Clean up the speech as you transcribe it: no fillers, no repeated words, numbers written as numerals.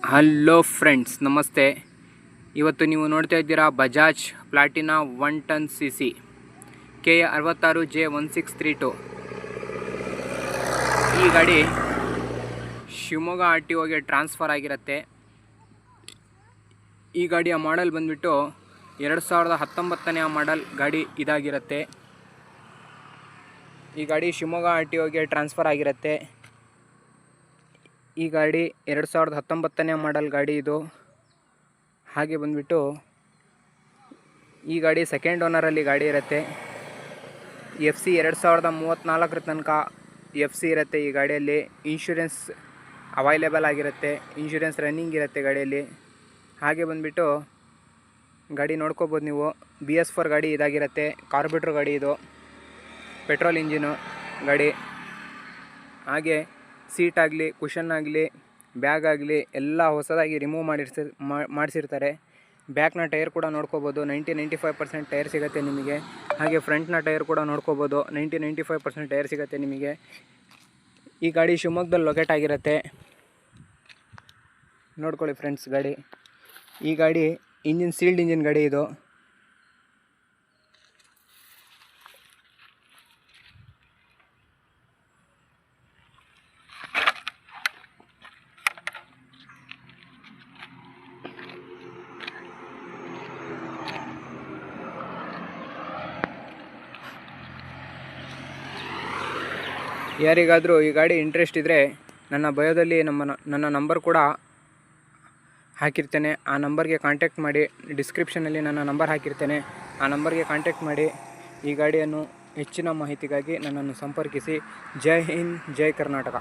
Hello friends, ನಮಸ್ತೆ. ಇವತ್ತು ನೀವು ನೋಡ್ತಾ ಇದ್ದೀರಾ Bajaj Platina 1 ton CC KA66J1632. ಈ ಗಾಡಿ ಶಿವಮೊಗ್ಗ RTOಗೆ ಟ್ರಾನ್ಸ್ಫರ್ ಆಗಿರುತ್ತೆ. ಈ ಗಾಡಿಯ ಮಾಡೆಲ್ ಬಂದುಬಿಟ್ಟು 2019ನೇ ಮಾಡೆಲ್ ಗಾಡಿ ಇದಾಗಿರುತ್ತೆ. ಈ ಗಾಡಿ ಶಿವಮೊಗ್ಗ RTOಗೆ ಟ್ರಾನ್ಸ್ಫರ್ ಆಗಿರುತ್ತೆ. ಈ ಗಾಡಿ 2019ನೇ ಮಾಡೆಲ್ ಗಾಡಿ ಇದು. ಹಾಗೆ ಬಂದುಬಿಟ್ಟು ಈ ಗಾಡಿ ಸೆಕೆಂಡ್ ಓನರಲ್ಲಿ ಗಾಡಿ ಇರುತ್ತೆ. FC 2034 ತನಕ FC ಇರುತ್ತೆ. ಈ ಗಾಡಿಯಲ್ಲಿ ಇನ್ಶೂರೆನ್ಸ್ ಅವೈಲೇಬಲ್ ಆಗಿರುತ್ತೆ, ಇನ್ಶೂರೆನ್ಸ್ ರನ್ನಿಂಗ್ ಇರುತ್ತೆ ಗಾಡಿಯಲ್ಲಿ. ಹಾಗೆ ಬಂದುಬಿಟ್ಟು ಗಾಡಿ ನೋಡ್ಕೋಬೋದು ನೀವು. BS4 ಗಾಡಿ ಇದಾಗಿರುತ್ತೆ. ಕಾರ್ಬೋರೇಟರ್ ಗಾಡಿ ಇದು, ಪೆಟ್ರೋಲ್ ಇಂಜಿನು ಗಾಡಿ. ಹಾಗೆ ಸೀಟ್ ಆಗಲಿ, ಕುಷನ್ ಆಗಲಿ, ಬ್ಯಾಗ್ ಆಗಲಿ ಎಲ್ಲ ಹೊಸದಾಗಿ ರಿಮೂವ್ ಮಾಡಿಸಿರ್ತಾರೆ. ಬ್ಯಾಕ್ನ ಟೈರ್ ಕೂಡ ನೋಡ್ಕೋಬೋದು. 90-95% ಟೈರ್ ಸಿಗುತ್ತೆ ನಿಮಗೆ. ಹಾಗೆ ಫ್ರಂಟ್ನ ಟೈರ್ ಕೂಡ ನೋಡ್ಕೋಬೋದು. 90-95% ಟೈರ್ ಸಿಗುತ್ತೆ ನಿಮಗೆ. ಈ ಗಾಡಿ ಶಿವಮೊಗ್ಗದಲ್ಲಿ ಲೊಕೇಟ್ ಆಗಿರುತ್ತೆ. ನೋಡ್ಕೊಳ್ಳಿ ಫ್ರೆಂಡ್ಸ್ ಗಾಡಿ. ಈ ಗಾಡಿ ಸೀಲ್ಡ್ ಇಂಜಿನ್ ಗಾಡಿ ಇದು. ಯಾರಿಗಾದರೂ ಈ ಗಾಡಿ ಇಂಟ್ರೆಸ್ಟ್ ಇದ್ದರೆ ನನ್ನ ಬಯೋದಲ್ಲಿ ನನ್ನ ನಂಬರ್ ಕೂಡ ಹಾಕಿರ್ತೇನೆ. ಆ ನಂಬರ್ಗೆ ಕಾಂಟ್ಯಾಕ್ಟ್ ಮಾಡಿ. ಡಿಸ್ಕ್ರಿಪ್ಷನಲ್ಲಿ ನನ್ನ ನಂಬರ್ ಹಾಕಿರ್ತೇನೆ. ಆ ನಂಬರ್ಗೆ ಕಾಂಟ್ಯಾಕ್ಟ್ ಮಾಡಿ ಈ ಗಾಡಿಯನ್ನು ಹೆಚ್ಚಿನ ಮಾಹಿತಿಗಾಗಿ ನನ್ನನ್ನು ಸಂಪರ್ಕಿಸಿ. ಜೈ ಹಿಂದ್, ಜೈ ಕರ್ನಾಟಕ.